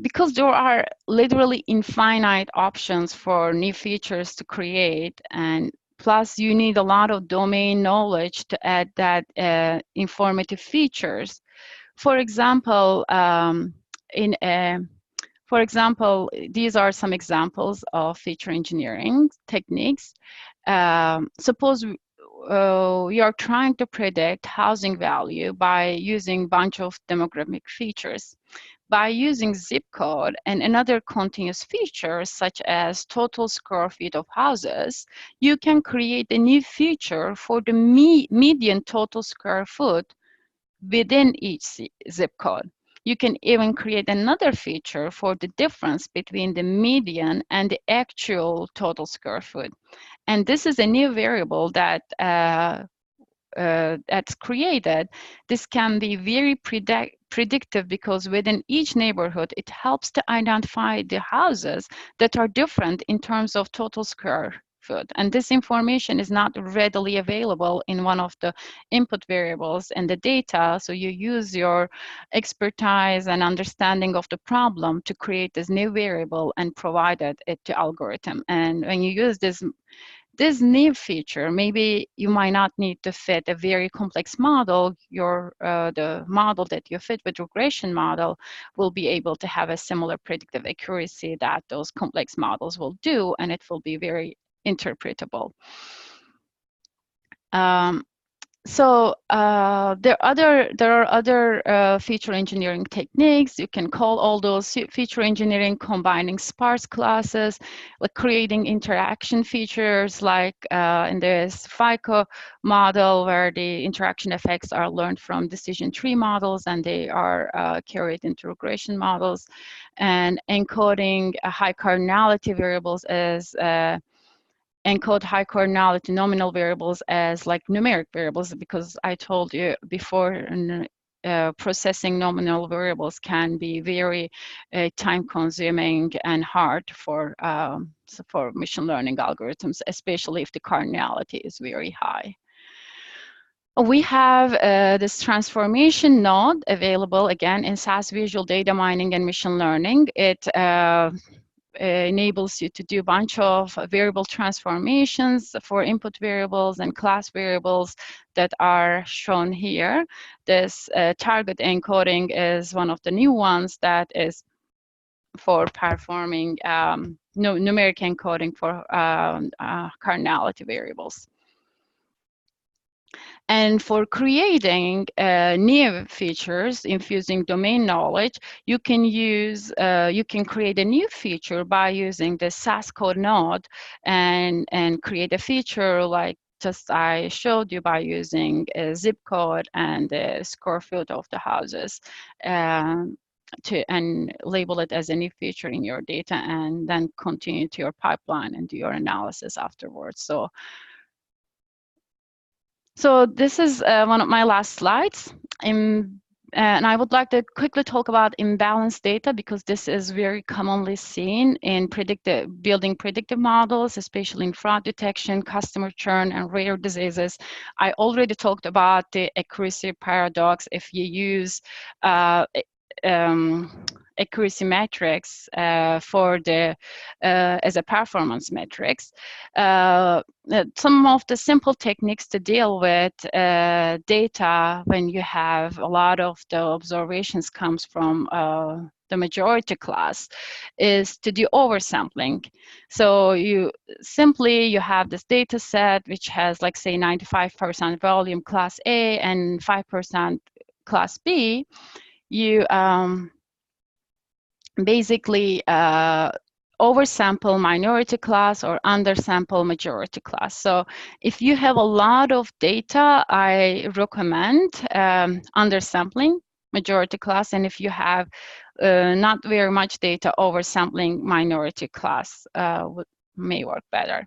Speaker 2: Because there are literally infinite options for new features to create, and plus you need a lot of domain knowledge to add that informative features. For example, these are some examples of feature engineering techniques. Suppose you are trying to predict housing value by using a bunch of demographic features. By using zip code and another continuous feature, such as total square feet of houses, you can create a new feature for the median total square foot within each zip code. You can even create another feature for the difference between the median and the actual total square foot. And this is a new variable that that's created. This can be very predictive because within each neighborhood, it helps to identify the houses that are different in terms of total square foot. And this information is not readily available in one of the input variables in the data. So you use your expertise and understanding of the problem to create this new variable and provide it to algorithm. And when you use this new feature, maybe you might not need to fit a very complex model. The model that you fit with regression model will be able to have a similar predictive accuracy that those complex models will do, and it will be very interpretable. So there are other feature engineering techniques. You can call all those feature engineering combining sparse classes, like creating interaction features, like in this FICO model where the interaction effects are learned from decision tree models and they are carried into regression models, and encoding high cardinality variables as encode high cardinality nominal variables as like numeric variables, because I told you before, processing nominal variables can be very time consuming and hard for machine learning algorithms, especially if the cardinality is very high. We have this transformation node available again in SAS Visual Data Mining and Machine Learning. It enables you to do a bunch of variable transformations for input variables and class variables that are shown here. This target encoding is one of the new ones that is for performing numeric encoding for cardinality variables. And for creating new features, infusing domain knowledge, you can create a new feature by using the SAS code node and create a feature like just I showed you by using a zip code and the square foot of the houses and label it as a new feature in your data, and then continue to your pipeline and do your analysis afterwards. So this is one of my last slides. And I would like to quickly talk about imbalanced data, because this is very commonly seen in building predictive models, especially in fraud detection, customer churn, and rare diseases. I already talked about the accuracy paradox. If you use accuracy metrics for the as a performance metrics. Some of the simple techniques to deal with data when you have a lot of the observations comes from the majority class is to do oversampling. So you have this data set which has, like, say 95% volume class A and 5% class B. You basically oversample minority class or undersample majority class. So if you have a lot of data, I recommend undersampling majority class, and if you have not very much data, oversampling minority class may work better.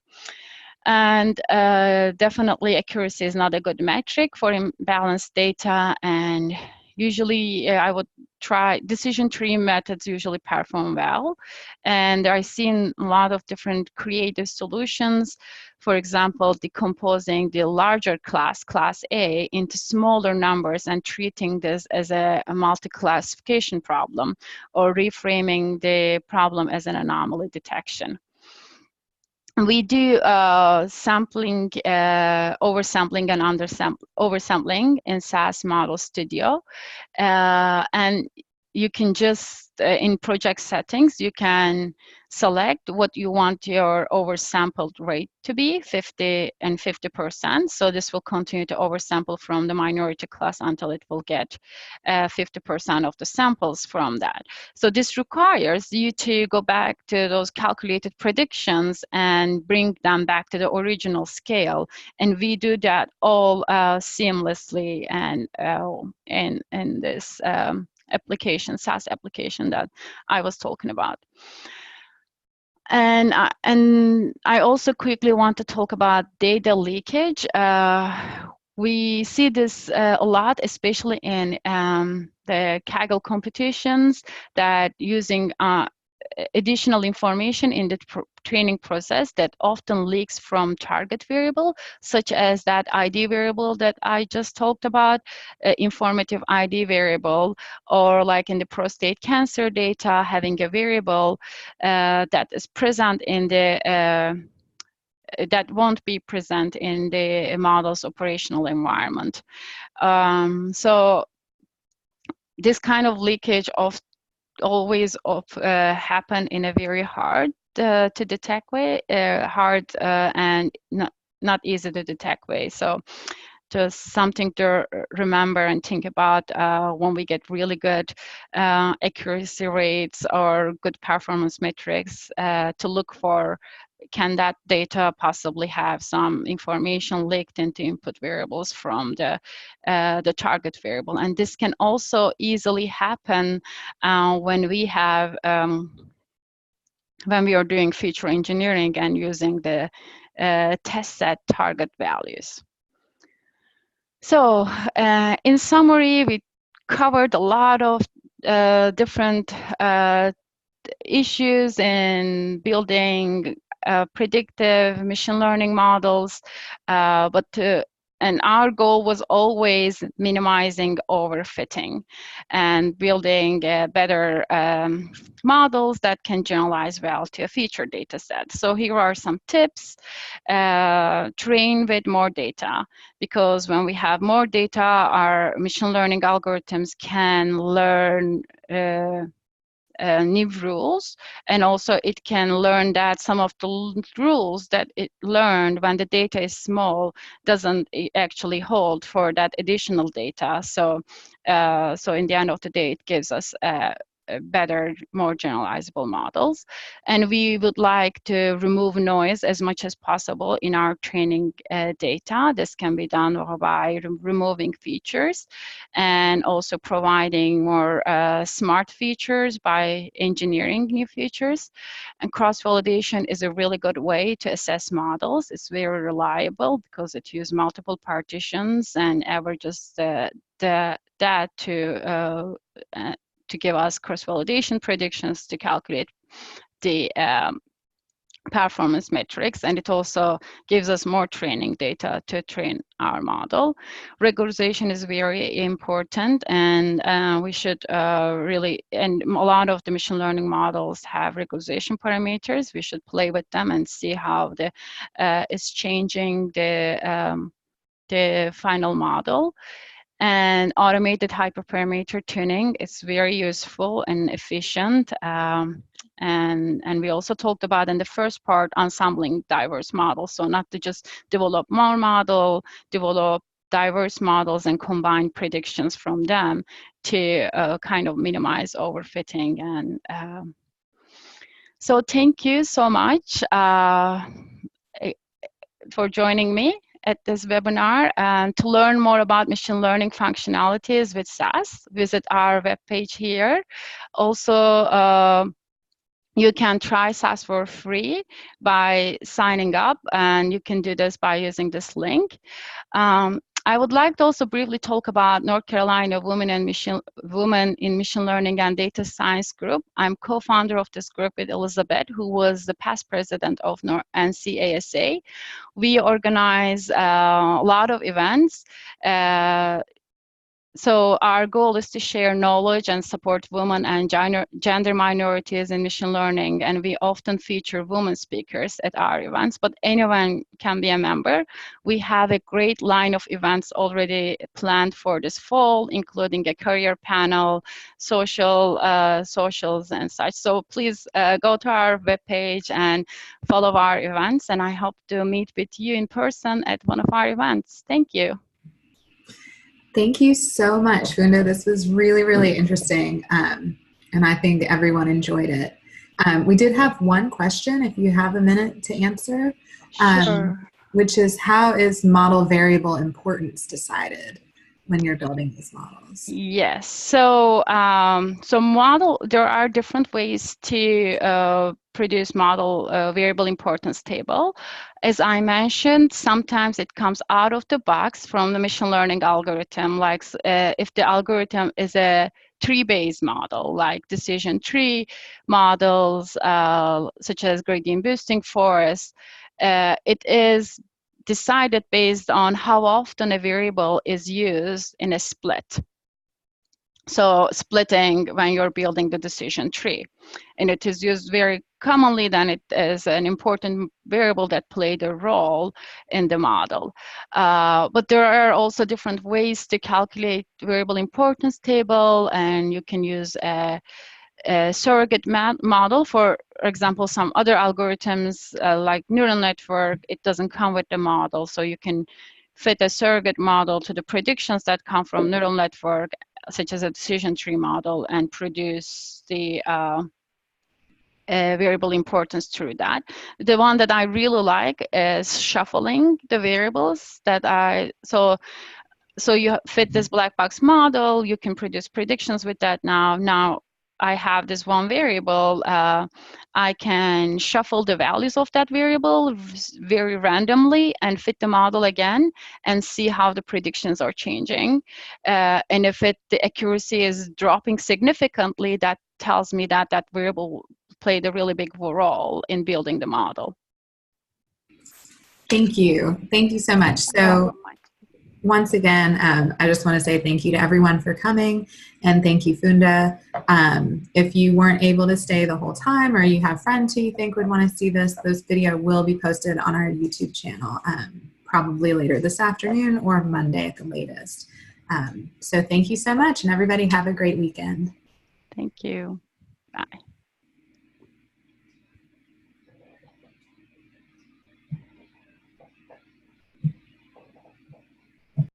Speaker 2: And definitely accuracy is not a good metric for imbalanced data, and usually I would try decision tree methods usually perform well. And I've seen a lot of different creative solutions. For example, decomposing the larger class A, into smaller numbers and treating this as a multi-classification problem, or reframing the problem as an anomaly detection. We do sampling, oversampling and oversampling in SAS Model Studio. And you can just, in project settings, you can select what you want your oversampled rate to be, 50 and 50%. So this will continue to oversample from the minority class until it will get 50% of the samples from that. So this requires you to go back to those calculated predictions and bring them back to the original scale. And we do that all seamlessly and in this application, SAS application that I was talking about. And I also quickly want to talk about data leakage. We see this a lot, especially in the Kaggle computations that using additional information in the training process that often leaks from target variable, such as that ID variable that I just talked about, informative ID variable, or like in the prostate cancer data, having a variable that is present in the that won't be present in the model's operational environment. So this kind of leakage always happen in a very hard to detect way, and not easy to detect way. So just something to remember and think about when we get really good accuracy rates or good performance metrics to look for, can that data possibly have some information leaked into input variables from the target variable? And this can also easily happen when we have when we are doing feature engineering and using the test set target values. So in summary, we covered a lot of different issues in building predictive machine learning models, and our goal was always minimizing overfitting and building better models that can generalize well to a feature data set. So here are some tips. Train with more data, because when we have more data, our machine learning algorithms can learn new rules, and also it can learn that some of the rules that it learned when the data is small doesn't actually hold for that additional data. So so in the end of the day, it gives us better, more generalizable models. And we would like to remove noise as much as possible in our training data. This can be done by removing features and also providing more smart features by engineering new features. And cross-validation is a really good way to assess models. It's very reliable because it uses multiple partitions and averages that to give us cross-validation predictions to calculate the performance metrics, and it also gives us more training data to train our model. Regularization is very important, and we should really, and a lot of the machine learning models have regularization parameters. We should play with them and see how it's changing the final model. And automated hyperparameter tuning is very useful and efficient. And we also talked about in the first part, ensembling diverse models. So not to just develop more model, develop diverse models and combine predictions from them to kind of minimize overfitting. And so thank you so much for joining me at this webinar. And to learn more about machine learning functionalities with SAS, visit our webpage here. Also, you can try SAS for free by signing up, and you can do this by using this link. I would like to also briefly talk about North Carolina Women in Machine Learning and Data Science Group. I'm co-founder of this group with Elizabeth, who was the past president of NCASA. We organize a lot of events. So our goal is to share knowledge and support women and gender minorities in machine learning, and we often feature women speakers at our events, but anyone can be a member. We have a great line of events already planned for this fall, including a career panel, socials and such. So please go to our webpage and follow our events, and I hope to meet with you in person at one of our events. Thank you.
Speaker 1: Thank you so much, Funda. This was really, really interesting, and I think everyone enjoyed it. We did have one question, if you have a minute to answer,
Speaker 2: Sure.
Speaker 1: which is, how is model variable importance decided? when you're building these models?
Speaker 2: Yes. So, there are different ways to produce model variable importance table. As I mentioned, sometimes it comes out of the box from the machine learning algorithm, like if the algorithm is a tree-based model, like decision tree models, such as gradient boosting forest, it is decided based on how often a variable is used in a split. So splitting when you're building the decision tree. And it is used very commonly, then it is an important variable that played a role in the model. But there are also different ways to calculate variable importance table, and you can use a surrogate model. For example, some other algorithms like neural network, it doesn't come with the model, so you can fit a surrogate model to the predictions that come from neural network, such as a decision tree model, and produce the variable importance through that. The one that I really like is shuffling the variables so you fit this black box model, you can produce predictions with that now. Now I have this one variable, I can shuffle the values of that variable very randomly and fit the model again and see how the predictions are changing. And if the accuracy is dropping significantly, that tells me that that variable played a really big role in building the model.
Speaker 1: Thank you. Thank you so much. So once again, I just want to say thank you to everyone for coming, and thank you, Funda. If you weren't able to stay the whole time, or you have friends who you think would want to see this video will be posted on our YouTube channel, probably later this afternoon or Monday at the latest. So thank you so much, and everybody have a great weekend.
Speaker 2: Thank you. Bye.